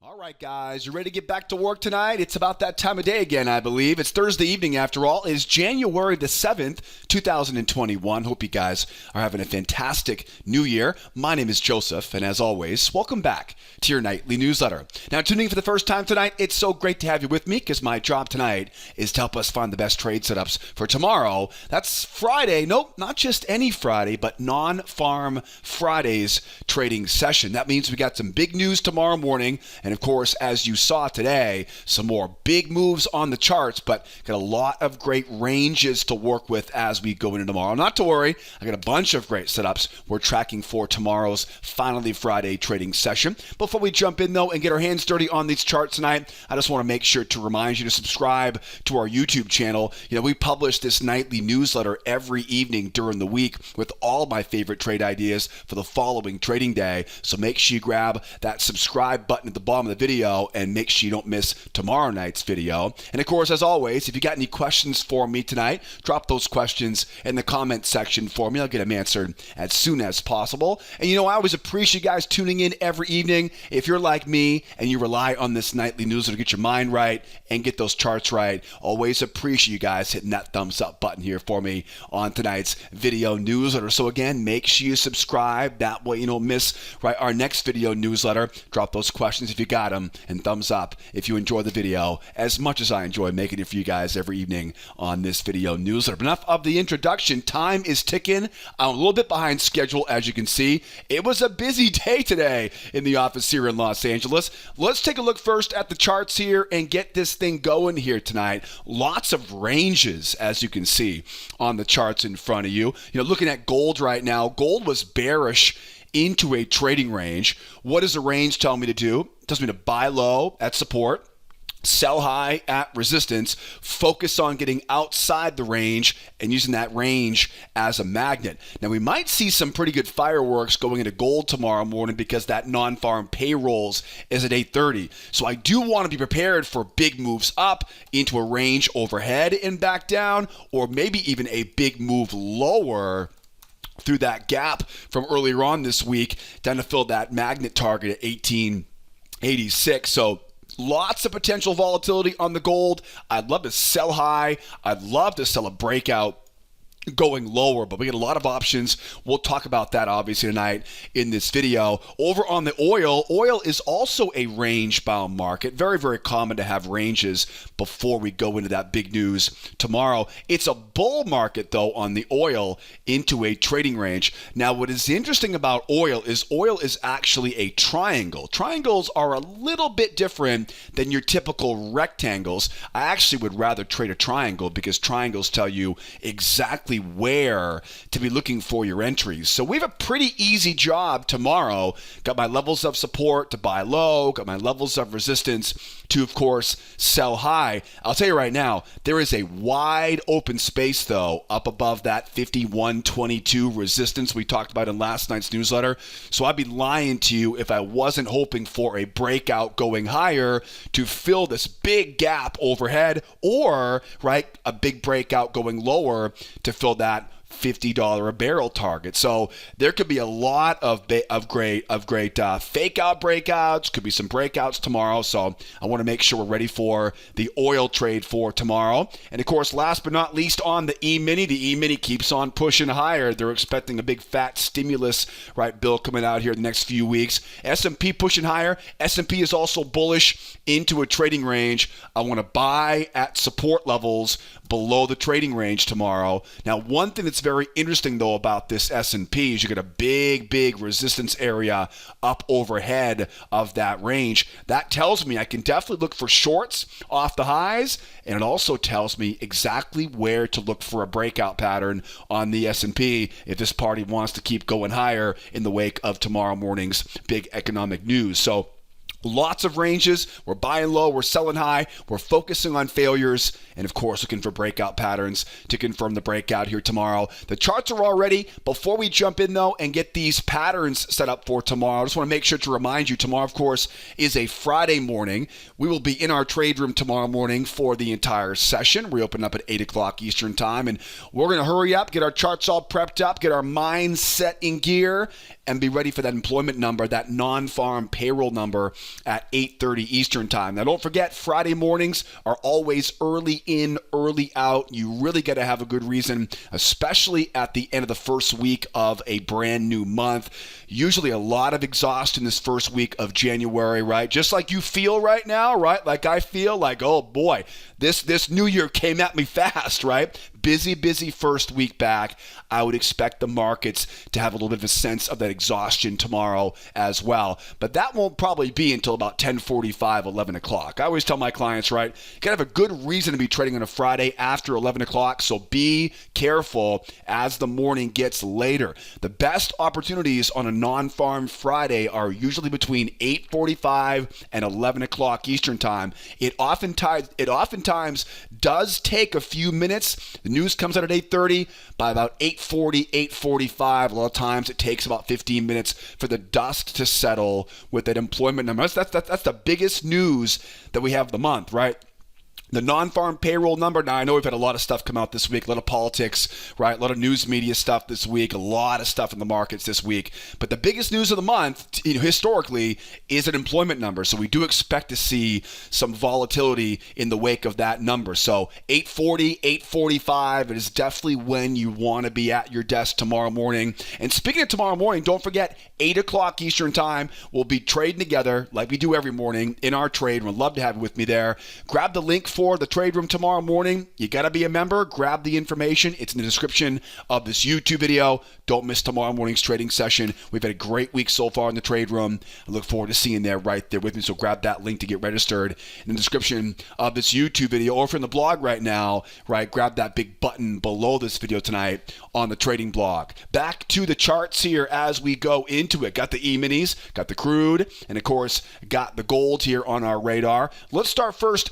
All right, guys, you ready to get back to work tonight? It's about that time of day again, I believe. It's Thursday evening, after all. It's January the 7th, 2021. Hope you guys are having a fantastic new year. My name is Joseph, and as always, welcome back to your nightly newsletter. Now, tuning in for the first time tonight, it's so great to have you with me because my job tonight is to help us find the best trade setups for tomorrow. That's Friday. Nope, not just any Friday, but non-farm Friday's trading session. That means we got some big news tomorrow morning, and of course, as you saw today, some more big moves on the charts, but got a lot of great ranges to work with as we go into tomorrow. Not to worry, I got a bunch of great setups we're tracking for tomorrow's Finally Friday trading session. Before we jump in, though, and get our hands dirty on these charts tonight, I just want to make sure to remind you to subscribe to our YouTube channel. You know, we publish this nightly newsletter every evening during the week with all my favorite trade ideas for the following trading day. So make sure you grab that subscribe button at the bottom of the video and make sure you don't miss tomorrow night's video. And of course, as always, if you got any questions for me tonight, drop those questions in the comment section for me. I'll get them answered as soon as possible. And you know, I always appreciate you guys tuning in every evening. If you're like me and you rely on this nightly newsletter to get your mind right and get those charts right, always appreciate you guys hitting that thumbs up button here for me on tonight's video newsletter. So again, make sure you subscribe. That way you don't miss our next video newsletter. Drop those questions if you got them, and thumbs up if you enjoy the video as much as I enjoy making it for you guys every evening on this video newsletter. But enough of the introduction. Time is ticking. I'm a little bit behind schedule, as you can see. It was a busy day today in the office here in Los Angeles. Let's take a look first at the charts here and get this thing going here tonight. Lots of ranges, as you can see on the charts in front of you. You know, looking at gold right now, gold was bearish into a trading range. What does the range tell me to do? It tells me to buy low at support, sell high at resistance, focus on getting outside the range and using that range as a magnet. Now, we might see some pretty good fireworks going into gold tomorrow morning because that non-farm payrolls is at 8:30. So I do want to be prepared for big moves up into a range overhead and back down, or maybe even a big move lower through that gap from earlier on this week down to fill that magnet target at 1886. So lots of potential volatility on the gold. I'd love to sell high. I'd love to sell a breakout going lower, but we get a lot of options. We'll talk about that obviously tonight in this video. Over on the oil is also a range-bound market. Very, very common to have ranges before we go into that big news tomorrow. It's a bull market, though, on the oil into a trading range. Now, what is interesting about oil is actually a triangle. Triangles are a little bit different than your typical rectangles. I actually would rather trade a triangle because triangles tell you exactly where to be looking for your entries. So we have a pretty easy job tomorrow. Got my levels of support to buy low, got my levels of resistance to, of course, sell high. I'll tell you right now, there is a wide open space, though, up above that 5122 resistance we talked about in last night's newsletter. So I'd be lying to you if I wasn't hoping for a breakout going higher to fill this big gap overhead, or a big breakout going lower to fill that $50 a barrel target. So there could be a lot of great fake out breakouts. Could be some breakouts tomorrow. So I want to make sure we're ready for the oil trade for tomorrow. And of course, last but not least, on the E-mini, the E-mini keeps on pushing higher. They're expecting a big fat stimulus bill coming out here in the next few weeks. S&P pushing higher. S&P is also bullish into a trading range. I want to buy at support levels below the trading range tomorrow. Now, one thing that's very interesting, though, about this S&P is you get a big resistance area up overhead of that range. That tells me I can definitely look for shorts off the highs, and it also tells me exactly where to look for a breakout pattern on the S&P if this party wants to keep going higher in the wake of tomorrow morning's big economic news. So lots of ranges. We're buying low, we're selling high, we're focusing on failures, and of course looking for breakout patterns to confirm the breakout here tomorrow. The charts are all ready. Before we jump in, though, and get these patterns set up for tomorrow, I just want to make sure to remind you, tomorrow, of course, is a Friday morning. We will be in our trade room tomorrow morning for the entire session. We open up at 8 o'clock Eastern time, and we're going to hurry up, get our charts all prepped up, get our minds set in gear, and be ready for that employment number, that non-farm payroll number at 8:30 Eastern time. Now, don't forget, Friday mornings are always early in, early out. You really got to have a good reason, especially at the end of the first week of a brand new month. Usually a lot of exhaustion this first week of January, right? Just like you feel right now, right? Like I feel like, oh boy, this new year came at me fast, right? Busy first week back. I would expect the markets to have a little bit of a sense of that exhaustion tomorrow as well. But that won't probably be until about 10:45, 11 o'clock. I always tell my clients, right, you got to have a good reason to be trading on a Friday after 11 o'clock, so be careful as the morning gets later. The best opportunities on a non-farm Friday are usually between 8:45 and 11 o'clock Eastern time. It oftentimes does take a few minutes. The news comes out at 8:30. By about 8:40, 8:45, a lot of times it takes about 15 minutes for the dust to settle with that employment number. That's the biggest news that we have of the month, right? The non-farm payroll number. Now, I know we've had a lot of stuff come out this week, a lot of politics, right? A lot of news media stuff this week, a lot of stuff in the markets this week. But the biggest news of the month, historically, is an employment number. So we do expect to see some volatility in the wake of that number. So 8:40, 8:45, it is definitely when you want to be at your desk tomorrow morning. And speaking of tomorrow morning, don't forget, 8 o'clock Eastern time, we'll be trading together like we do every morning in our trade. We'd love to have you with me there. Grab the link for the trade room tomorrow morning. You got to be a member. Grab the information. It's in the description of this YouTube video. Don't miss tomorrow morning's trading session. We've had a great week so far in the trade room. I look forward to seeing you there right there with me. So grab that link to get registered in the description of this YouTube video. Or if you're in the blog right now, right, grab that big button below this video tonight on the trading blog. Back to the charts here as we go into it. Got the E-minis, got the crude, and of course, got the gold here on our radar. Let's start first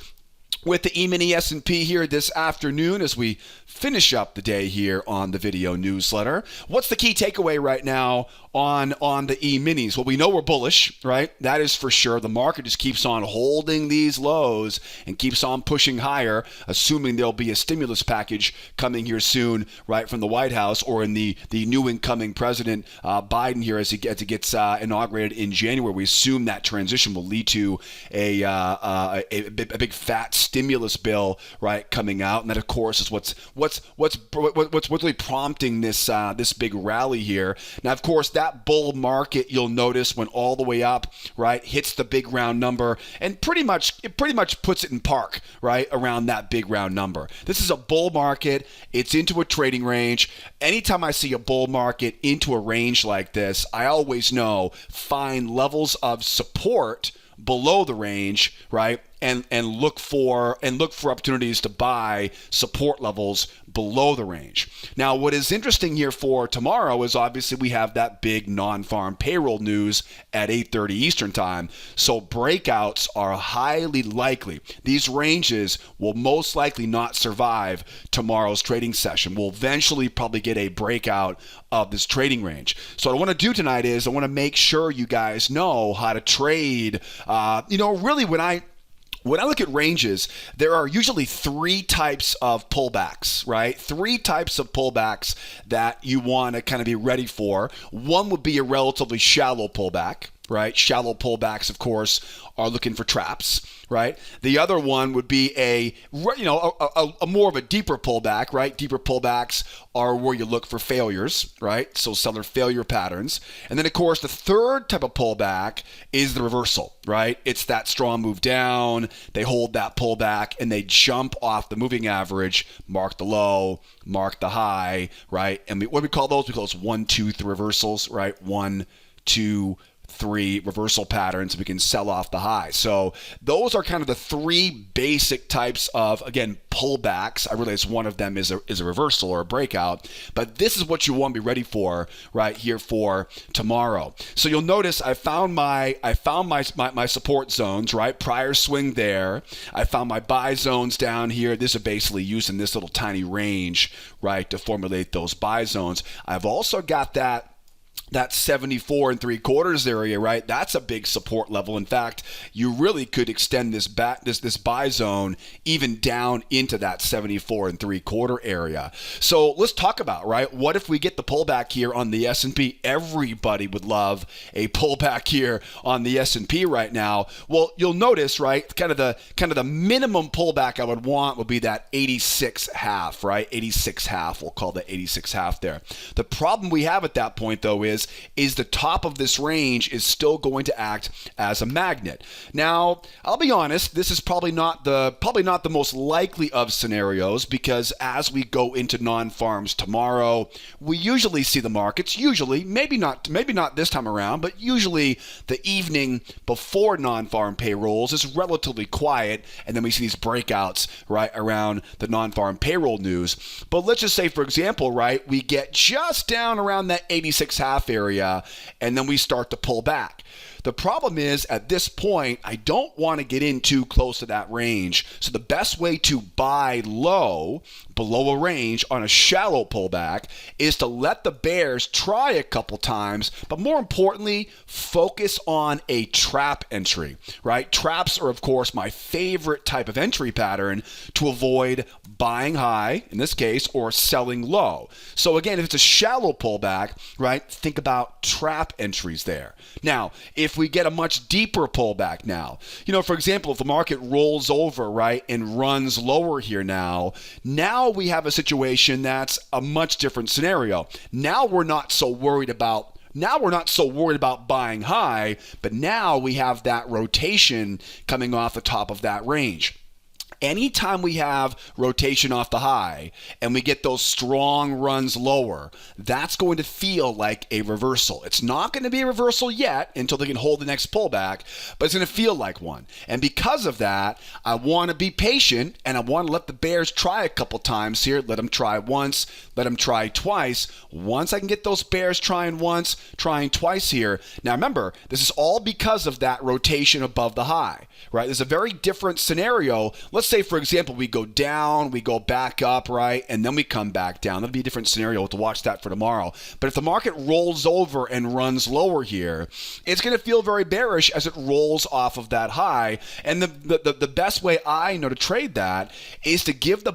with the E-mini S&P here this afternoon as we finish up the day here on the video newsletter. What's the key takeaway right now on the E-minis? Well, we know we're bullish, right? That is for sure. The market just keeps on holding these lows and keeps on pushing higher, assuming there'll be a stimulus package coming here soon, right, from the White House or in the new incoming president, Biden here as he gets inaugurated in January. We assume that transition will lead to a big fat stimulus bill, right, coming out, and that of course is what's really prompting this big rally here. Now, of course, that bull market, you'll notice when all the way up, right, hits the big round number and pretty much puts it in park, right, around that big round number. This is a bull market. It's into a trading range. Anytime I see a bull market into a range like this, I always know find levels of support below the range, right? And look for opportunities to buy support levels below the range. Now, what is interesting here for tomorrow is obviously we have that big non-farm payroll news at 8:30 Eastern time. So breakouts are highly likely. These ranges will most likely not survive tomorrow's trading session. We'll eventually probably get a breakout of this trading range. So what I want to do tonight is I want to make sure you guys know how to trade. Really when I look at ranges, there are usually three types of pullbacks, right? Three types of pullbacks that you want to kind of be ready for. One would be a relatively shallow pullback, right? Shallow pullbacks, of course, are looking for traps, right? The other one would be a more of a deeper pullback, right? Deeper pullbacks are where you look for failures, right? So seller failure patterns. And then, of course, the third type of pullback is the reversal, right? It's that strong move down. They hold that pullback and they jump off the moving average, mark the low, mark the high, right? And what do we call those? We call those 1, 2, 3 reversals, right? 1, 2, 3 reversal patterns. We can sell off the high. So those are kind of the three basic types of, again, pullbacks. I realize one of them is a reversal or a breakout, but this is what you want to be ready for right here for tomorrow. So you'll notice I found my support zones, right? Prior swing there. I found my buy zones down here. This is basically using this little tiny range, right, to formulate those buy zones. I've also got that that 74 and 3/4 area, right? That's a big support level. In fact, you really could extend this buy zone even down into that 74 and 3/4 area. So let's talk about, right? What if we get the pullback here on the S&P? Everybody would love a pullback here on the S&P right now. Well, you'll notice, right? Kind of the minimum pullback I would want would be that 86.5, right? 86.5. We'll call that 86.5 there. The problem we have at that point, though, is the top of this range is still going to act as a magnet. Now, I'll be honest, this is probably not the most likely of scenarios, because as we go into non-farms tomorrow, we usually see the markets, maybe not this time around, but usually the evening before non-farm payrolls is relatively quiet, and then we see these breakouts right around the non-farm payroll news. But let's just say, for example, right, we get just down around that 86.5 area, and then we start to pull back. The problem is, at this point, I don't want to get in too close to that range. So the best way to buy low, below a range on a shallow pullback, is to let the bears try a couple times, but more importantly, focus on a trap entry, right? Traps are, of course, my favorite type of entry pattern to avoid buying high, in this case, or selling low. So again, if it's a shallow pullback, right, think about trap entries there. Now, if we get a much deeper pullback now, for example, if the market rolls over, right, and runs lower here now we have a situation that's a much different scenario. Now we're not so worried about buying high, but now we have that rotation coming off the top of that range. Anytime we have rotation off the high and we get those strong runs lower, that's going to feel like a reversal. It's not going to be a reversal yet until they can hold the next pullback, but it's going to feel like one. And because of that, I want to be patient, and I want to let the bears try a couple times here. Let them try once, let them try twice. Once I can get those bears trying once, trying twice here. Now remember, this is all because of that rotation above the high, right? There's a very different scenario. Let's say, for example, we go down, we go back up, right? And then we come back down. That'll be a different scenario. We'll have to watch that for tomorrow. But if the market rolls over and runs lower here, it's going to feel very bearish as it rolls off of that high. And the best way I know to trade that is to give the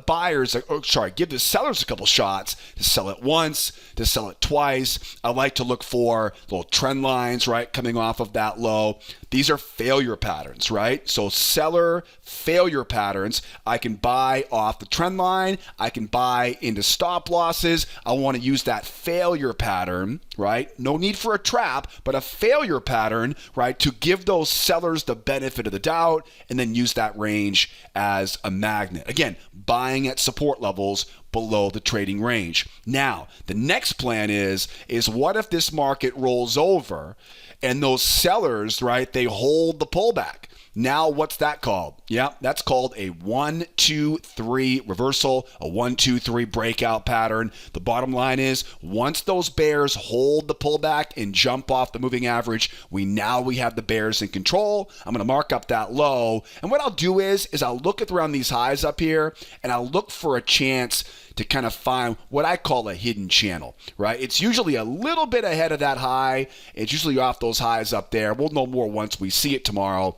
give the sellers a couple shots to sell it once, to sell it twice. I like to look for little trend lines, right, coming off of that low. These are failure patterns, right? So seller failure patterns. I can buy off the trend line. I can buy into stop losses. I want to use that failure pattern, right? No need for a trap, but a failure pattern, right, to give those sellers the benefit of the doubt, and then use that range as a magnet. Again, buying at support levels below the trading range. Now, the next plan is what if this market rolls over and those sellers, right, they hold the pullback? Now, what's that called? Yeah, that's called a 1-2-3 reversal, a 1-2-3 breakout pattern. The bottom line is, once those bears hold the pullback and jump off the moving average, we have the bears in control. I'm going to mark up that low. And what I'll do is I'll look at around these highs up here, and I'll look for a chance to kind of find what I call a hidden channel, right? It's usually a little bit ahead of that high. It's usually off those highs up there. We'll know more once we see it tomorrow.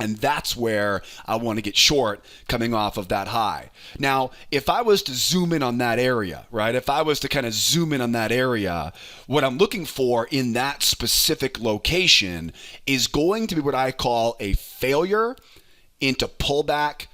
And that's where I want to get short coming off of that high. Now, if I was to zoom in on that area, right? If I was to kind of zoom in on that area, what I'm looking for in that specific location is going to be what I call a failure into pullback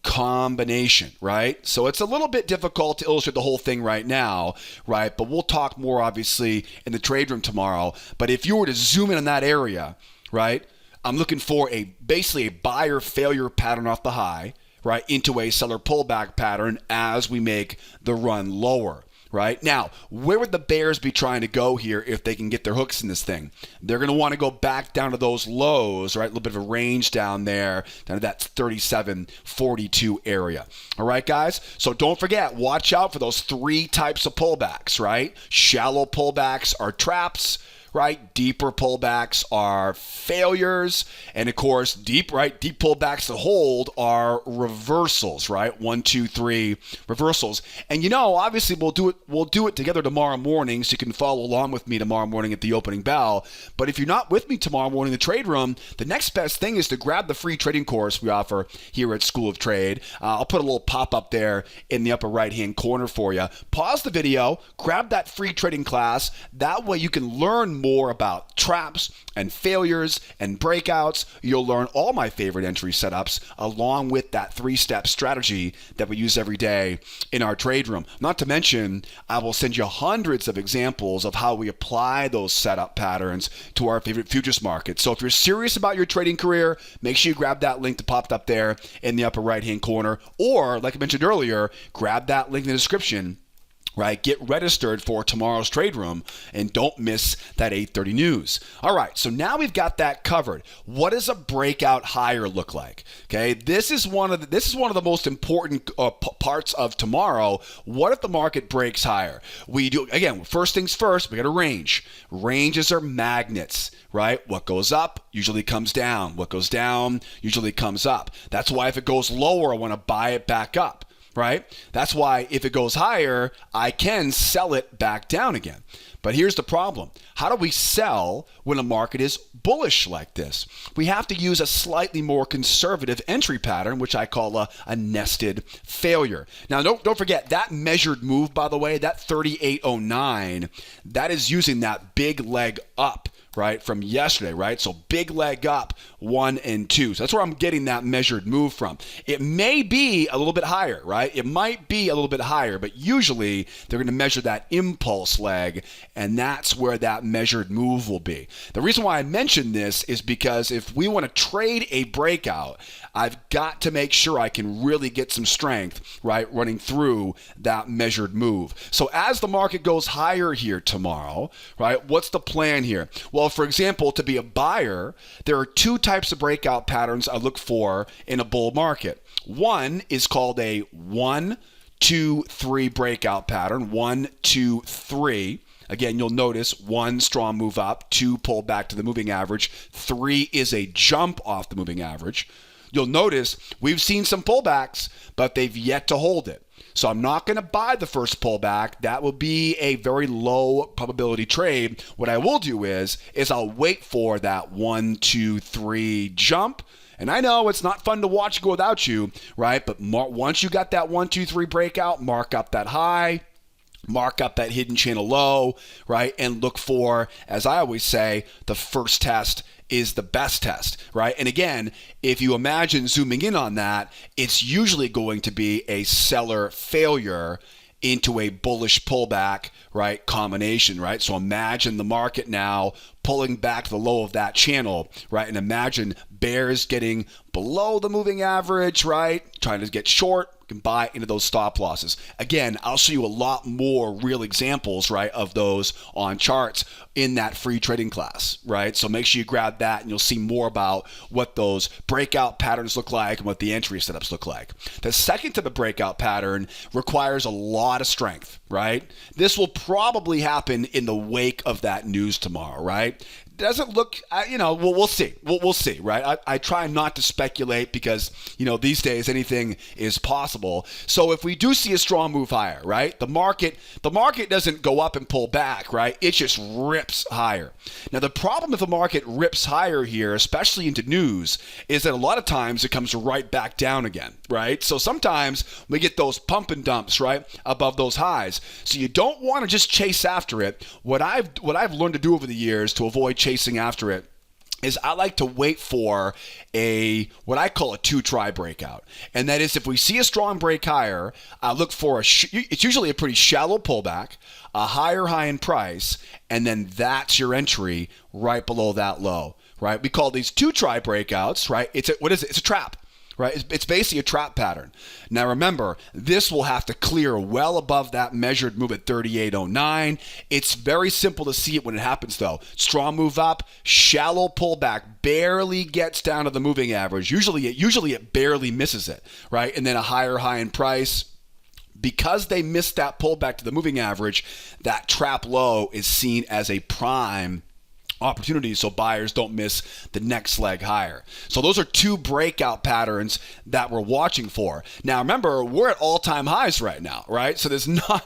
combination, right? So it's a little bit difficult to illustrate the whole thing right now, right? But we'll talk more, obviously, in the trade room tomorrow. But if you were to zoom in on that area, right, I'm looking for basically a buyer failure pattern off the high, right, into a seller pullback pattern as we make the run lower, right? Now, where would the bears be trying to go here if they can get their hooks in this thing? They're going to want to go back down to those lows, right? A little bit of a range down there, down to that 37.42 area. All right, guys? So don't forget, watch out for those three types of pullbacks, right? Shallow pullbacks are traps, right? Deeper pullbacks are failures. And of course, deep pullbacks to hold are reversals, right? 1, 2, 3 reversals. And obviously we'll do it together tomorrow morning, so you can follow along with me tomorrow morning at the opening bell. But if you're not with me tomorrow morning in the trade room, the next best thing is to grab the free trading course we offer here at School of Trade. I'll put a little pop-up there in the upper right-hand corner for you. Pause the video, grab that free trading class. That way you can learn more about traps and failures and breakouts. You'll learn all my favorite entry setups along with that 3-step strategy that we use every day in our trade room. Not to mention, I will send you hundreds of examples of how we apply those setup patterns to our favorite futures markets. So if you're serious about your trading career, make sure you grab that link that popped up there in the upper right-hand corner. Or, like I mentioned earlier, grab that link in the description. Right, get registered for tomorrow's trade room and don't miss that 8:30 news. All right, so now we've got that covered. What does a breakout higher look like? Okay, this is one of the most important parts of tomorrow. What if the market breaks higher? We do, again, first things first, we got a range. Ranges are magnets, right? What goes up usually comes down. What goes down usually comes up. That's why if it goes lower, I want to buy it back up. Right? That's why if it goes higher, I can sell it back down again. But here's the problem. How do we sell when a market is bullish like this? We have to use a slightly more conservative entry pattern, which I call a nested failure. Now, don't forget, that measured move, by the way, that 3809, that is using that big leg up, right, from yesterday, right? So big leg up, 1 and 2. So that's where I'm getting that measured move from. It may be a little bit higher, right? It might be a little bit higher, but usually they're going to measure that impulse leg, and that's where that measured move will be. The reason why I mention this is because if we want to trade a breakout, I've got to make sure I can really get some strength, right, running through that measured move. So as the market goes higher here tomorrow, right, what's the plan here? Well, for example, to be a buyer, there are 2 types of breakout patterns I look for in a bull market. One is called a 1, 2, 3 breakout pattern, 1, 2, 3. Again, you'll notice 1, strong move up, 2, pull back to the moving average, 3 is a jump off the moving average. You'll notice we've seen some pullbacks, but they've yet to hold it. So I'm not going to buy the first pullback. That will be a very low probability trade. What I will do is I'll wait for that 1, 2, 3 jump. And I know it's not fun to watch go without you, right? But once you got that 1, 2, 3 breakout, mark up that high, mark up that hidden channel low, right? And look for, as I always say, the first test is the best test, right? And again, if you imagine zooming in on that, it's usually going to be a seller failure into a bullish pullback, right, combination, right? So imagine the market now pulling back the low of that channel, right? And imagine bears getting below the moving average, right? Trying to get short, can buy into those stop losses. Again, I'll show you a lot more real examples, right, of those on charts in that free trading class, right? So make sure you grab that and you'll see more about what those breakout patterns look like and what the entry setups look like. The second type of breakout pattern requires a lot of strength, right? This will probably happen in the wake of that news tomorrow, right? Doesn't look, we'll see. We'll see, right? I try not to speculate because, these days anything is possible. So if we do see a strong move higher, right? The market doesn't go up and pull back, right? It just rips higher. Now, the problem if the market rips higher here, especially into news, is that a lot of times it comes right back down again, right? So sometimes we get those pump and dumps, right, above those highs. So you don't want to just chase after it. What I've learned to do over the years to avoid chasing after it is I like to wait for what I call a 2-try breakout. And that is if we see a strong break higher, I look for it's usually a pretty shallow pullback, a higher high in price, and then that's your entry right below that low, right? We call these 2-try breakouts, right? It's a trap. Right? It's basically a trap pattern. Now remember, this will have to clear well above that measured move at 3809. It's very simple to see it when it happens though. Strong move up, shallow pullback, barely gets down to the moving average. Usually it barely misses it, right? And then a higher high in price. Because they missed that pullback to the moving average, that trap low is seen as a prime opportunities so buyers don't miss the next leg higher. So those are two breakout patterns that we're watching for. Now remember, we're at all-time highs right now, right? So there's not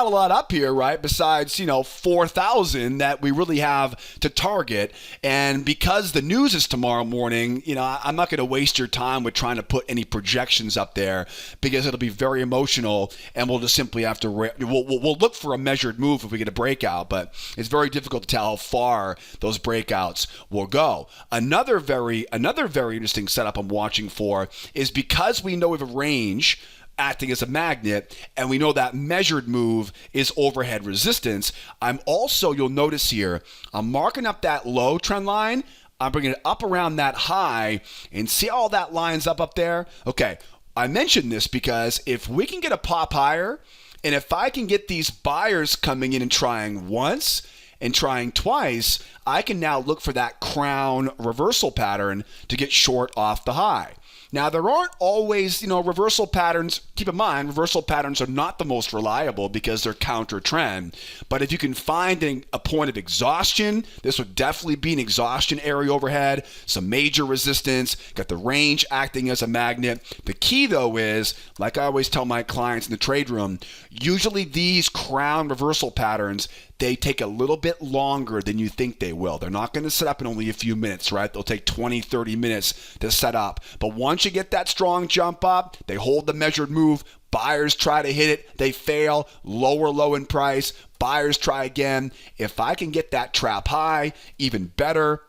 a lot up here, right? Besides, 4,000 that we really have to target. And because the news is tomorrow morning, I'm not going to waste your time with trying to put any projections up there because it'll be very emotional, and we'll just simply have to we'll look for a measured move if we get a breakout, but it's very difficult to tell how far those breakouts will go. Another very interesting setup I'm watching for is because we know we have a range acting as a magnet, and we know that measured move is overhead resistance. You'll notice here, I'm marking up that low trend line. I'm bringing it up around that high, and see all that lines up there? Okay, I mentioned this because if we can get a pop higher, and if I can get these buyers coming in and trying once and trying twice, I can now look for that crown reversal pattern to get short off the high. Now, there aren't always, reversal patterns. Keep in mind, reversal patterns are not the most reliable because they're counter trend. But if you can find a point of exhaustion, this would definitely be an exhaustion area overhead, some major resistance, got the range acting as a magnet. The key, though, is, like I always tell my clients in the trade room, usually these crown reversal patterns, they take a little bit longer than you think they will. They're not going to set up in only a few minutes, right? They'll take 20, 30 minutes to set up. But once you get that strong jump up, they hold the measured move. Buyers try to hit it. They fail. Lower low in price. Buyers try again. If I can get that trap high, even better.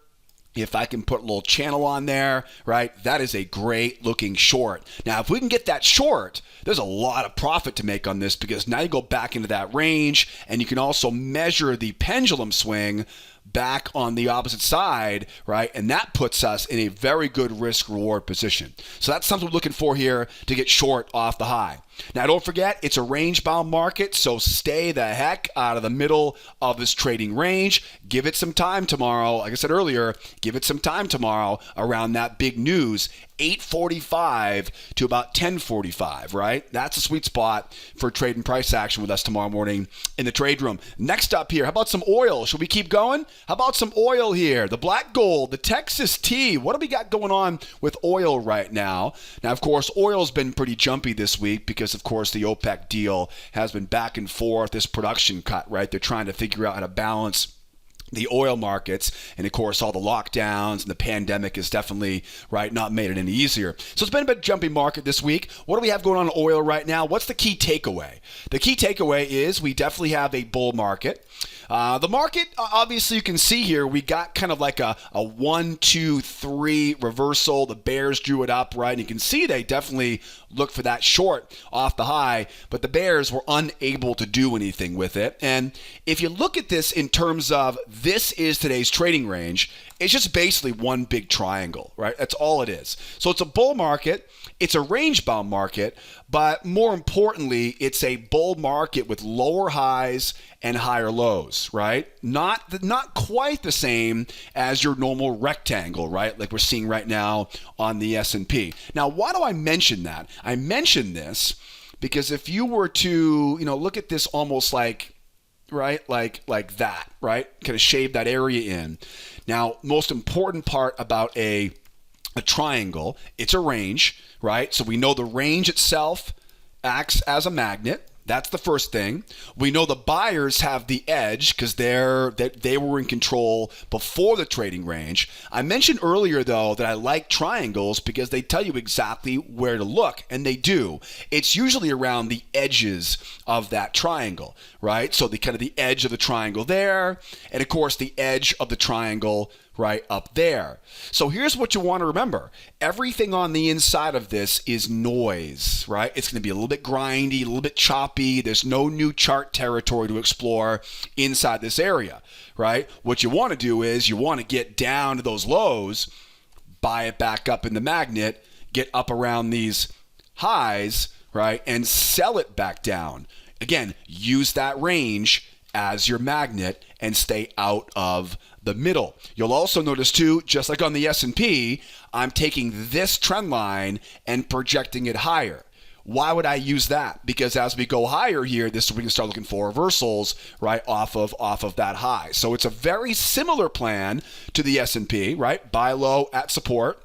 If I can put a little channel on there, right, that is a great looking short. Now, if we can get that short, there's a lot of profit to make on this because now you go back into that range, and you can also measure the pendulum swing back on the opposite side, right? And that puts us in a very good risk reward position. So that's something we're looking for here to get short off the high. Now, don't forget, it's a range-bound market, so stay the heck out of the middle of this trading range. Give it some time tomorrow. Like I said earlier, give it some time tomorrow around that big news, 8:45 to about 10:45, right? That's a sweet spot for trade and price action with us tomorrow morning in the trade room. Next up here, how about some oil? Should we keep going? How about some oil here? The black gold, the Texas tea. What do we got going on with oil right now? Now, of course, oil's been pretty jumpy this week because, of course, the OPEC deal has been back and forth, this production cut, right? They're trying to figure out how to balance the oil markets, and of course all the lockdowns and the pandemic is definitely, right, not made it any easier. So it's been a bit jumpy market this week. What do we have going on in oil right now? What's the key takeaway? The key takeaway is we definitely have a bull market. The market, obviously you can see here, we got kind of like a 1, 2, 3 reversal. The bears drew it up, right? And you can see they definitely looked for that short off the high, but the bears were unable to do anything with it. And if you look at this in terms of this is today's trading range, it's just basically one big triangle, right? That's all it is. So it's a bull market. It's a range-bound market, but more importantly, it's a bull market with lower highs and higher lows, right? Not quite the same as your normal rectangle, right? Like we're seeing right now on the S&P. Now, why do I mention that? I mention this because if you were to, look at this almost like, right, like that, right? Kind of shave that area in. Now, most important part about a triangle, it's a range, right? So we know the range itself acts as a magnet. That's the first thing. We know the buyers have the edge because they were in control before the trading range. I mentioned earlier, though, that I like triangles because they tell you exactly where to look, and they do. It's usually around the edges of that triangle, right? So the kind of the edge of the triangle there, and of course the edge of the triangle right up there. So here's what you want to remember. Everything on the inside of this is noise, right? It's going to be a little bit grindy, a little bit choppy. There's no new chart territory to explore inside this area, right? What you want to do is you want to get down to those lows, buy it back up in the magnet, get up around these highs, right? And sell it back down. Again, use that range as your magnet and stay out of the middle. You'll also notice too, just like on the S&P, I'm taking this trend line and projecting it higher. Why would I use that? Because as we go higher here, we can start looking for reversals, right, off of that high. So it's a very similar plan to the S&P, right? Buy low at support,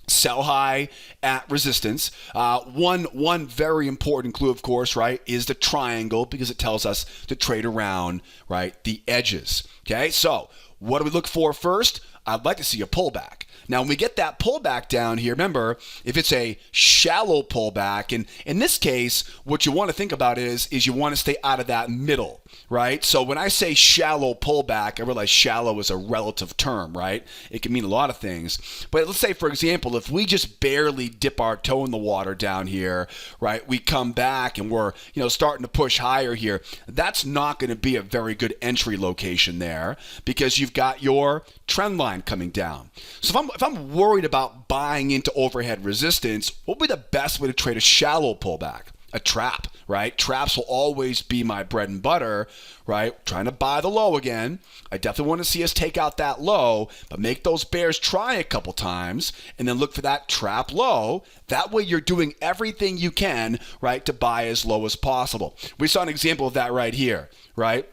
sell high at resistance. One very important clue, of course, right, is the triangle, because it tells us to trade around, right, the edges. Okay, so what do we look for first? I'd like to see a pullback. Now, when we get that pullback down here, remember, if it's a shallow pullback, and in this case, what you want to think about is you want to stay out of that middle, right? So when I say shallow pullback, I realize shallow is a relative term, right? It can mean a lot of things. But let's say, for example, if we just barely dip our toe in the water down here, right, we come back and we're, starting to push higher here, that's not going to be a very good entry location there, because you've got your trend line coming down. So if I'm worried about buying into overhead resistance, what would be the best way to trade a shallow pullback? A trap, right? Traps will always be my bread and butter, right? Trying to buy the low again. I definitely want to see us take out that low, but make those bears try a couple times and then look for that trap low. That way you're doing everything you can, right, to buy as low as possible. We saw an example of that right here, right?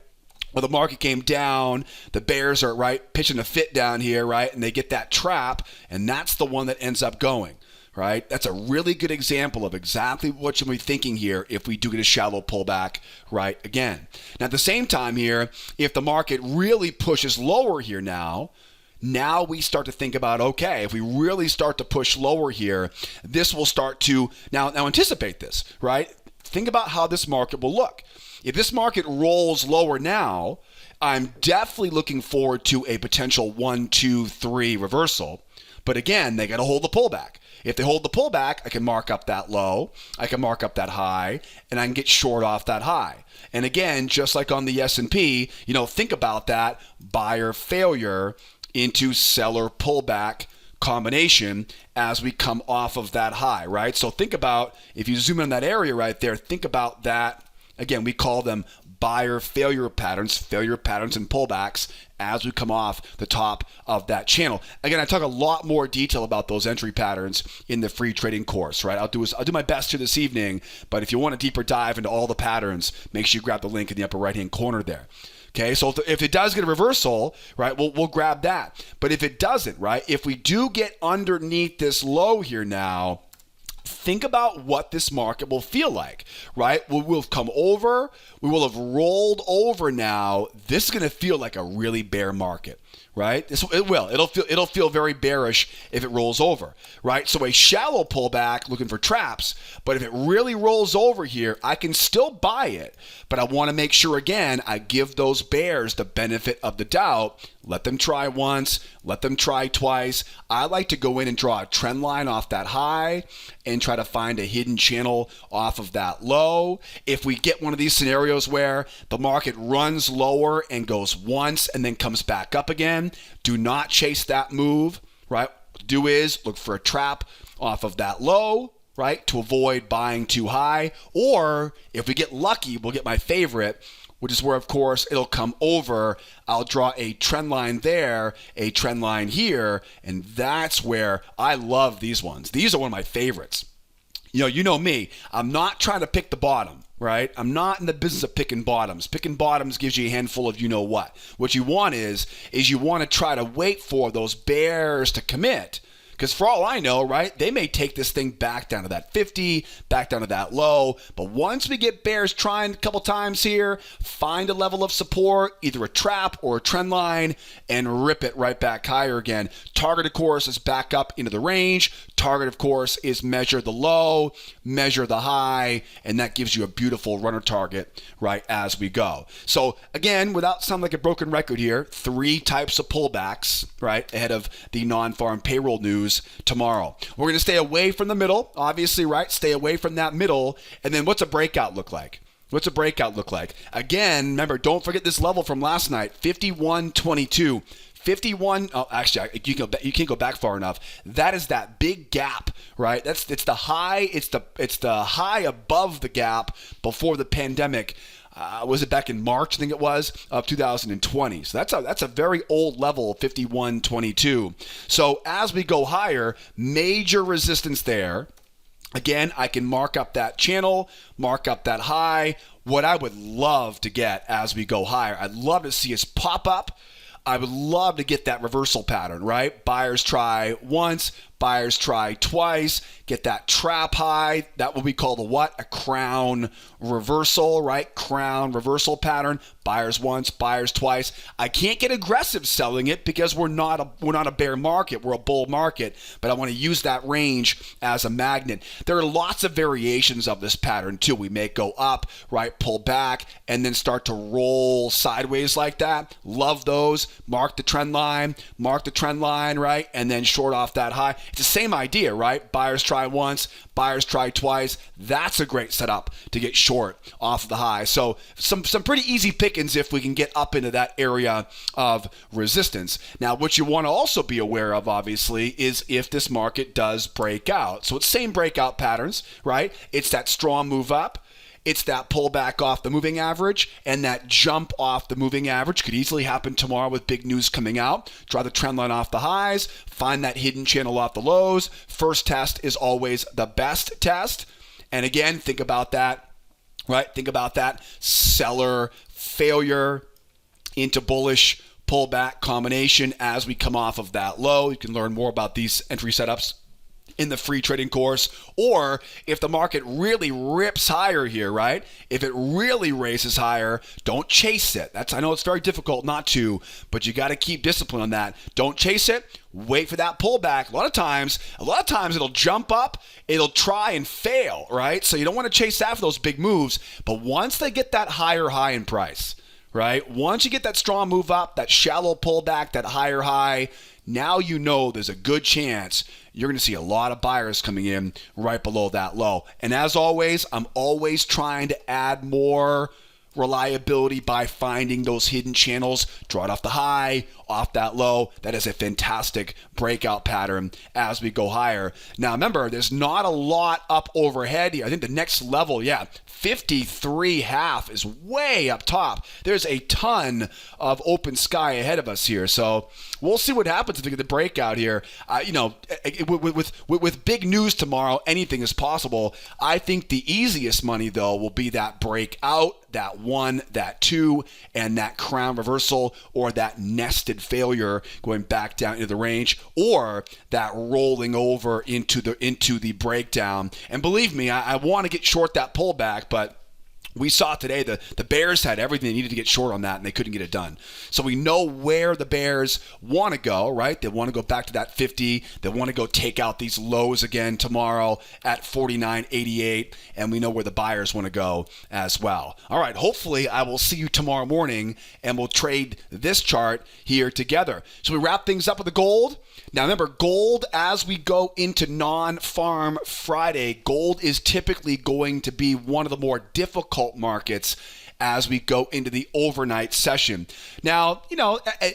Well, the market came down, the bears are, right, pitching a fit down here, right, and they get that trap, and that's the one that ends up going, right? That's a really good example of exactly what you'll be thinking here if we do get a shallow pullback, right, again. Now, at the same time here, if the market really pushes lower here now we start to think about, okay, if we really start to push lower here, this will start to, now anticipate this, right? Think about how this market will look. If this market rolls lower now, I'm definitely looking forward to a potential 1, 2, 3 reversal. But again, they got to hold the pullback. If they hold the pullback, I can mark up that low, I can mark up that high, and I can get short off that high. And again, just like on the S&P, think about that buyer failure into seller pullback combination as we come off of that high, right? So think about, if you zoom in on that area right there, think about that. Again, we call them buyer failure patterns and pullbacks as we come off the top of that channel. Again, I talk a lot more detail about those entry patterns in the free trading course, right? I'll do my best here this evening, but if you want a deeper dive into all the patterns, make sure you grab the link in the upper right-hand corner there. Okay, so if it does get a reversal, right, we'll grab that. But if it doesn't, right, if we do get underneath this low here now, think about what this market will feel like, right? We'll have come over. We will have rolled over now. This is going to feel like a really bear market, right? It will. It'll feel very bearish if it rolls over, right? So a shallow pullback looking for traps, but if it really rolls over here, I can still buy it, but I want to make sure, again, I give those bears the benefit of the doubt. Let them try once, let them try twice. I like to go in and draw a trend line off that high and try to find a hidden channel off of that low. If we get one of these scenarios where the market runs lower and goes once and then comes back up again, do not chase that move, right? What to do is look for a trap off of that low, right, to avoid buying too high. Or if we get lucky, we'll get my favorite, which is where, of course, it'll come over. I'll draw a trend line there, a trend line here, and that's where I love these ones. These are one of my favorites. You know me. I'm not trying to pick the bottom, right? I'm not in the business of picking bottoms. Picking bottoms gives you a handful of you-know-what. What you want is you want to try to wait for those bears to commit. Because for all I know, right, they may take this thing back down to that 50, back down to that low. But once we get bears trying a couple times here, find a level of support, either a trap or a trend line, and rip it right back higher again. Target, of course, is back up into the range. Target, of course, is measure the low, measure the high, and that gives you a beautiful runner target, right, as we go. So, again, without sounding like a broken record here, 3 types of pullbacks, right, ahead of the non-farm payroll news tomorrow. We're going to stay away from the middle, obviously, right? Stay away from that middle. And then what's a breakout look like? What's a breakout look like? Again, remember, don't forget this level from last night, 51.22. 51. Oh, actually, you can't go back far enough. That is that big gap, right? It's the high. It's the high above the gap before the pandemic. Was it back in March, I think it was, of 2020. So that's a very old level, 51.22. So as we go higher, major resistance there. Again, I can mark up that channel, mark up that high. What I would love to get as we go higher, I'd love to see us pop up. I would love to get that reversal pattern, right? Buyers try once, buyers try twice, get that trap high. That will be called a what? A crown reversal, right? Crown reversal pattern. Buyers once, buyers twice. I can't get aggressive selling it because we're not a bear market. We're a bull market, but I want to use that range as a magnet. There are lots of variations of this pattern too. We may go up, right? Pull back and then start to roll sideways like that. Love those. Mark the trend line, right? And then short off that high. It's the same idea, right? Buyers try once, buyers try twice. That's a great setup to get short off of the high. So some pretty easy pickings if we can get up into that area of resistance. Now, what you want to also be aware of, obviously, is if this market does break out. So it's same breakout patterns, right? It's that strong move up. It's that pullback off the moving average, and that jump off the moving average could easily happen tomorrow with big news coming out. Draw the trend line off the highs, find that hidden channel off the lows. First test is always the best test. And again, think about that, right? Think about that seller failure into bullish pullback combination as we come off of that low. You can learn more about these entry setups in the free trading course. Or if the market really rips higher here, right? If it really races higher, don't chase it. I know it's very difficult not to, but you got to keep discipline on that. Don't chase it. Wait for that pullback. A lot of times it'll jump up, it'll try and fail, right? So you don't want to chase after those big moves. But once they get that higher high in price, right? Once you get that strong move up, that shallow pullback, that higher high, now you know there's a good chance you're going to see a lot of buyers coming in right below that low. And as always, I'm always trying to add more reliability by finding those hidden channels. Draw it off the high, off that low. That is a fantastic breakout pattern as we go higher. Now remember, there's not a lot up overhead here. I think the next level, 53.5 is way up top. There's a ton of open sky ahead of us here. So we'll see what happens if we get the breakout here. With big news tomorrow, anything is possible. I think the easiest money, though, will be that breakout, that 1, that 2, and that crown reversal, or that nested failure going back down into the range, or that rolling over into the breakdown. And believe me, I want to get short that pullback, but we saw today the Bears had everything they needed to get short on that, and they couldn't get it done. So we know where the Bears want to go, right? They want to go back to that 50. They want to go take out these lows again tomorrow at 49.88, and we know where the buyers want to go as well. All right, hopefully I will see you tomorrow morning, and we'll trade this chart here together. So we wrap things up with the gold. Now remember, gold, as we go into non-farm Friday, gold is typically going to be one of the more difficult markets as we go into the overnight session. Now,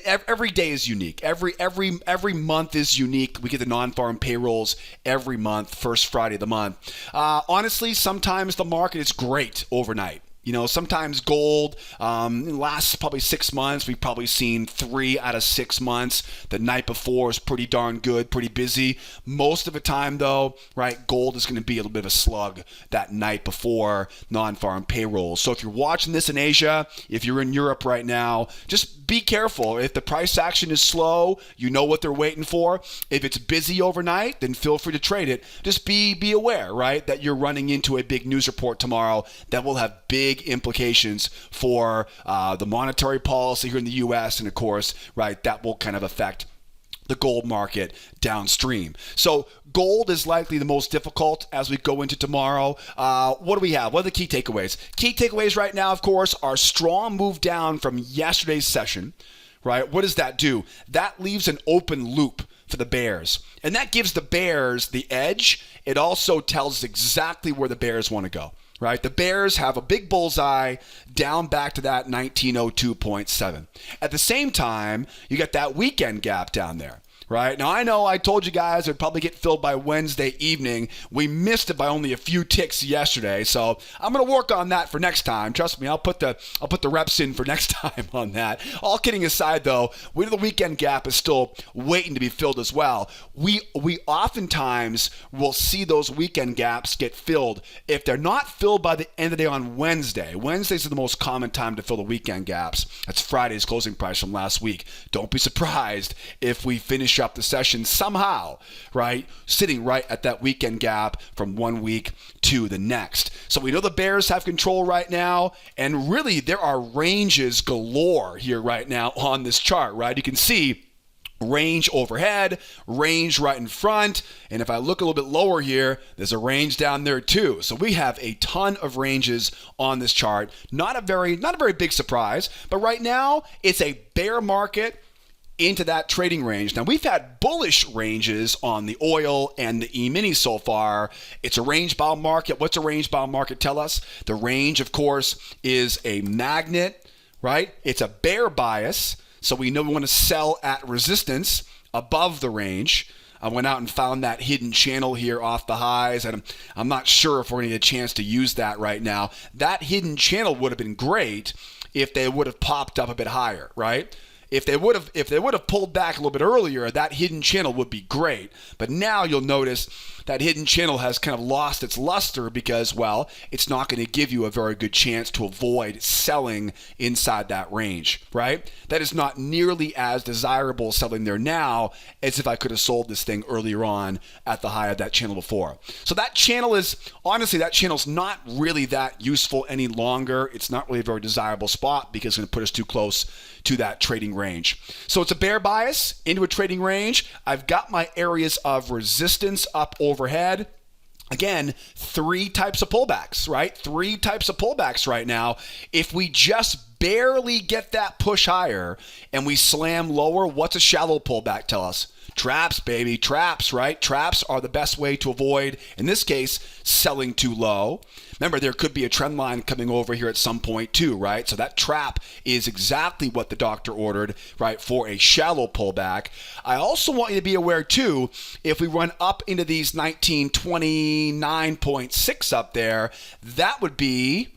every day is unique. Every month is unique. We get the non-farm payrolls every month, first Friday of the month. Honestly, sometimes the market is great overnight. Sometimes gold lasts probably 6 months. We've probably seen 3 out of 6 months. The night before is pretty darn good, pretty busy. Most of the time, though, right, gold is going to be a little bit of a slug that night before non-farm payrolls. So if you're watching this in Asia, if you're in Europe right now, just be careful. If the price action is slow, you know what they're waiting for. If it's busy overnight, then feel free to trade it. Just be aware, right, that you're running into a big news report tomorrow that will have big implications for the monetary policy here in the U.S. and, of course, right, that will kind of affect the gold market downstream. So gold is likely the most difficult as we go into tomorrow. What do we have? What are the key takeaways? Key takeaways right now, of course, are strong move down from yesterday's session, right? What does that do? That leaves an open loop for the bears. And that gives the bears the edge. It also tells exactly where the bears want to go. Right? The bears have a big bullseye down back to that 1902.7. At the same time, you got that weekend gap down there. right? Now, I know I told you guys it would probably get filled by Wednesday evening. We missed it by only a few ticks yesterday, so I'm going to work on that for next time. Trust me, I'll put the reps in for next time on that. All kidding aside, though, the weekend gap is still waiting to be filled as well. We oftentimes will see those weekend gaps get filled if they're not filled by the end of the day on Wednesday. Wednesdays are the most common time to fill the weekend gaps. That's Friday's closing price from last week. Don't be surprised if we finish up the session somehow, right, sitting right at that weekend gap from one week to the next. So we know the bears have control right now, and really there are ranges galore here right now on this chart, right? You can see range overhead, range right in front, and if I look a little bit lower here, there's a range down there too. So we have a ton of ranges on this chart. Not a very big surprise, but right now it's a bear market into that trading range. Now, we've had bullish ranges on the oil and the E-mini so far. It's a range-bound market. What's a range-bound market tell us? The range, of course, is a magnet, right? It's a bear bias, so we know we want to sell at resistance above the range. I went out and found that hidden channel here off the highs, and I'm not sure if we're going to get a chance to use that right now. That hidden channel would have been great if they would have popped up a bit higher, right? If they would have pulled back a little bit earlier, that hidden channel would be great. But now you'll notice that hidden channel has kind of lost its luster because, well, it's not going to give you a very good chance to avoid selling inside that range, right? That is not nearly as desirable selling there now as if I could have sold this thing earlier on at the high of that channel before. So that channel is, honestly, that channel's not really that useful any longer. It's not really a very desirable spot because it's going to put us too close to that trading range. So it's a bear bias into a trading range. I've got my areas of resistance up overhead. Again, three types of pullbacks, right? Three types of pullbacks right now. If we just barely get that push higher and we slam lower, what's a shallow pullback tell us? Traps, baby, traps, right? Traps are the best way to avoid, in this case, selling too low. Remember, there could be a trend line coming over here at some point too, right? So that trap is exactly what the doctor ordered, right, for a shallow pullback. I also want you to be aware too, if we run up into these 1929.6 up there, that would be,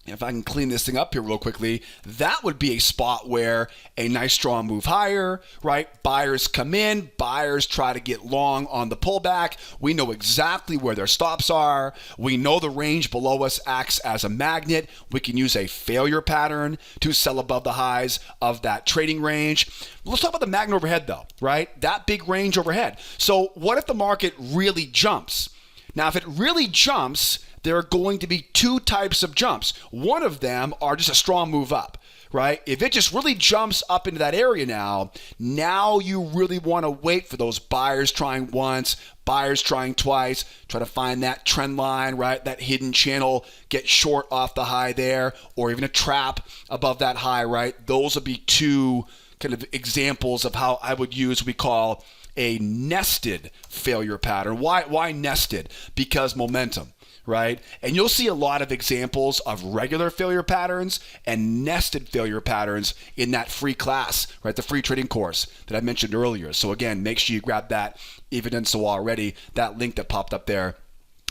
if I can clean this thing up here real quickly, that would be a spot where a nice strong move higher, right? Buyers come in, buyers try to get long on the pullback. We know exactly where their stops are. We know the range below us acts as a magnet. We can use a failure pattern to sell above the highs of that trading range. Let's talk about the magnet overhead though, right? That big range overhead. So what if the market really jumps? Now, if it really jumps, there are going to be two types of jumps. One of them are just a strong move up, right? If it just really jumps up into that area now you really want to wait for those buyers trying once, buyers trying twice, try to find that trend line, right? That hidden channel, get short off the high there, or even a trap above that high, right? Those would be two kind of examples of how I would use what we call a nested failure pattern. Why nested? Because momentum, right? And you'll see a lot of examples of regular failure patterns and nested failure patterns in that free class, right? The free trading course that I mentioned earlier. So again, make sure you grab that if you didn't so already, that link that popped up there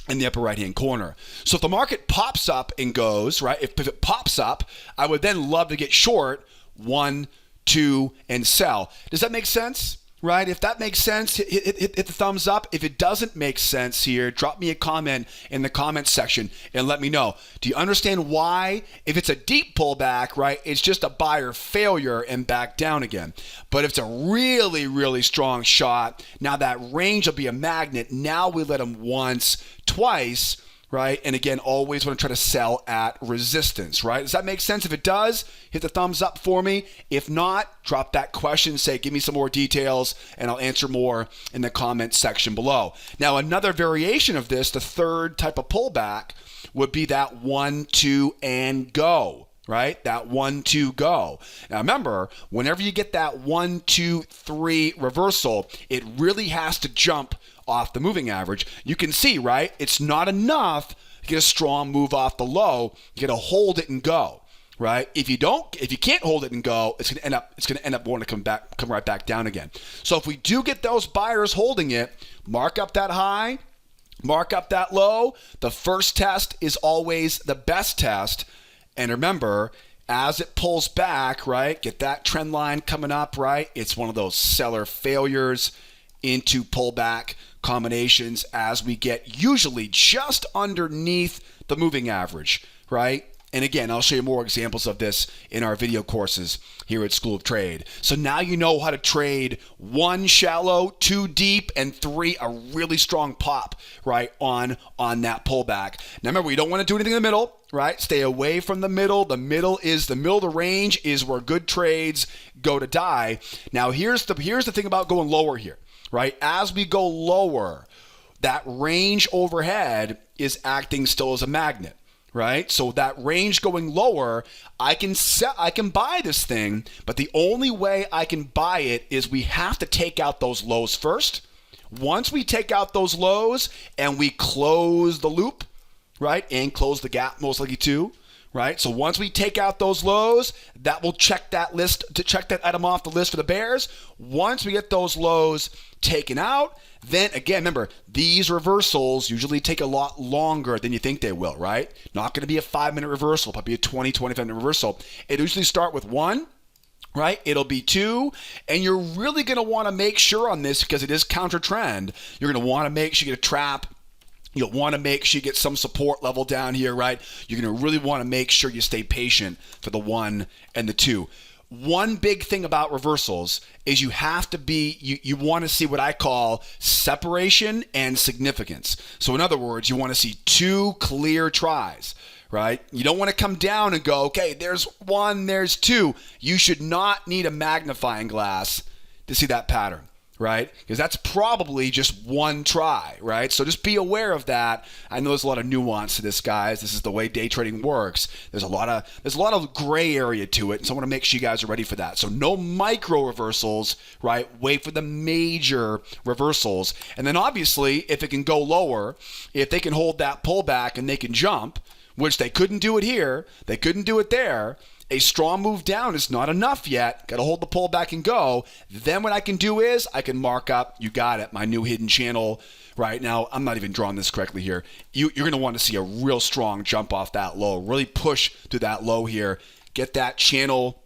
in the upper right-hand corner. So if the market pops up and goes, right? If it pops up, I would then love to get short 1, 2, and sell. Does that make sense? Right? If that makes sense, hit the thumbs up. If it doesn't make sense here, drop me a comment in the comment section and let me know. Do you understand why? If it's a deep pullback, right, it's just a buyer failure and back down again. But if it's a really, really strong shot, now that range will be a magnet. Now we let them once, twice, right? And again, always want to try to sell at resistance, right? Does that make sense? If it does, hit the thumbs up for me. If not, drop that question, say, give me some more details, and I'll answer more in the comment section below. Now, another variation of this, the third type of pullback, would be that 1, 2, and go, right? That 1, 2, go. Now remember, whenever you get that 1, 2, 3 reversal, it really has to jump off the moving average. You can see, right? It's not enough to get a strong move off the low. You got to hold it and go. right? If you can't hold it and go, it's going to end up wanting to come right back down again. So if we do get those buyers holding it, mark up that high, mark up that low. The first test is always the best test. And remember, as it pulls back, right, get that trend line coming up, right? It's one of those seller failures into pullback combinations as we get usually just underneath the moving average, right? And again, I'll show you more examples of this in our video courses here at School of Trade. So now you know how to trade 1 shallow, 2 deep, and 3 a really strong pop, right, on that pullback. Now remember, you don't want to do anything in the middle, right? Stay away from the middle. The middle of the range is where good trades go to die. Now here's the thing about going lower here, right? As we go lower, that range overhead is acting still as a magnet. Right? So that range going lower, I can buy this thing, but the only way I can buy it is we have to take out those lows first. Once we take out those lows and we close the loop, right? And close the gap most likely too, right? So once we take out those lows, that will check that item off the list for the bears. Once we get those lows taken out, then again, remember, these reversals usually take a lot longer than you think they will, right? Not going to be a 5-minute reversal, probably a 20, 25-minute reversal. It usually start with 1, right? It'll be 2, and you're really going to want to make sure on this, because it is counter trend, you're going to want to make sure you get a trap. You'll want to make sure you get some support level down here, right? You're going to really want to make sure you stay patient for the 1 and the 2. One big thing about reversals is you have to you want to see what I call separation and significance. So in other words, you want to see 2 clear tries, right? You don't want to come down and go, okay, there's 1, there's 2. You should not need a magnifying glass to see that pattern, right? Because that's probably just 1 try, right? So just be aware of that. I know there's a lot of nuance to this, guys. This is the way day trading works. There's a lot of gray area to it, and so I want to make sure you guys are ready for that. So no micro reversals, right? Wait for the major reversals. And then obviously, if it can go lower, if they can hold that pullback and they can jump, which they couldn't do it here, they couldn't do it there, a strong move down is not enough yet. Got to hold the pullback and go. Then what I can do is I can mark up, you got it, my new hidden channel. Right now, I'm not even drawing this correctly here. You're going to want to see a real strong jump off that low. Really push through that low here. Get that channel.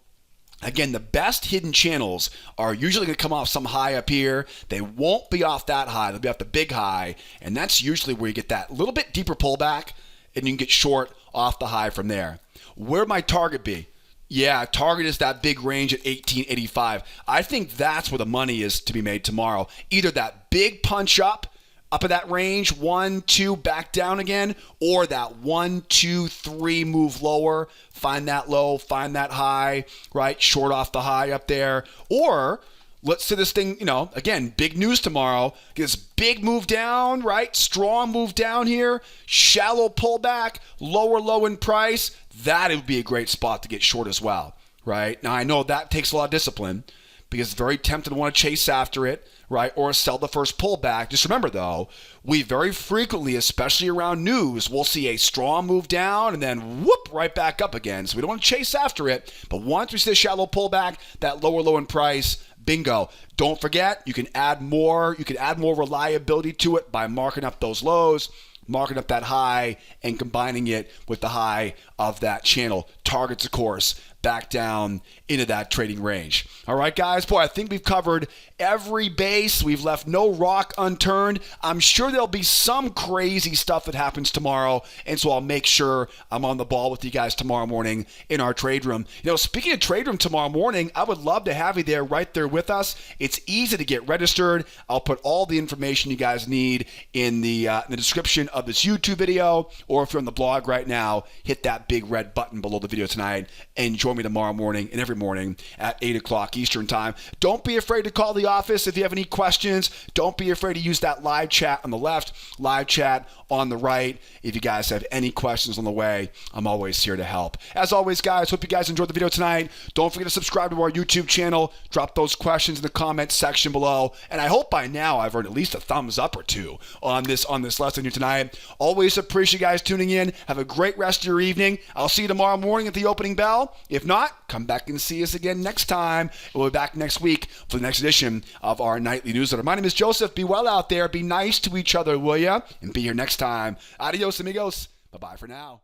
Again, the best hidden channels are usually going to come off some high up here. They won't be off that high. They'll be off the big high. And that's usually where you get that little bit deeper pullback, and you can get short off the high from there. Where my target be? Yeah, target is that big range at 1885. I think that's where the money is to be made tomorrow. Either that big punch up at that range, 1, 2, back down again, or that 1, 2, 3 move lower, find that low, find that high, right? Short off the high up there. Or let's say this thing, again, big news tomorrow. Get this big move down, right? Strong move down here, shallow pullback, lower low in price. That would be a great spot to get short as well, right? Now, I know that takes a lot of discipline because it's very tempting to want to chase after it, right? Or sell the first pullback. Just remember, though, we very frequently, especially around news, we'll see a strong move down and then whoop, right back up again. So we don't want to chase after it. But once we see a shallow pullback, that lower low in price, bingo. Don't forget, you can add more reliability to it by marking up those lows, marking up that high, and combining it with the high of that channel. Targets, of course, back down into that trading range. All right, guys. Boy, I think we've covered every base. We've left no rock unturned. I'm sure there'll be some crazy stuff that happens tomorrow, and so I'll make sure I'm on the ball with you guys tomorrow morning in our trade room. Speaking of trade room tomorrow morning, I would love to have you there, right there with us. It's easy to get registered. I'll put all the information you guys need in the description of this YouTube video, or if you're on the blog right now, hit that big red button below the video tonight and join join me tomorrow morning and every morning at 8 o'clock Eastern time. Don't be afraid to call the office if you have any questions. Don't be afraid to use that live chat on the left, live chat on the right. If you guys have any questions on the way, I'm always here to help. As always, guys, hope you guys enjoyed the video tonight. Don't forget to subscribe to our YouTube channel. Drop those questions in the comment section below. And I hope by now I've earned at least a thumbs up or two on this lesson here tonight. Always appreciate you guys tuning in. Have a great rest of your evening. I'll see you tomorrow morning at the opening bell. If not, come back and see us again next time. We'll be back next week for the next edition of our nightly newsletter. My name is Joseph. Be well out there. Be nice to each other, will ya? And be here next time. Adios, amigos. Bye-bye for now.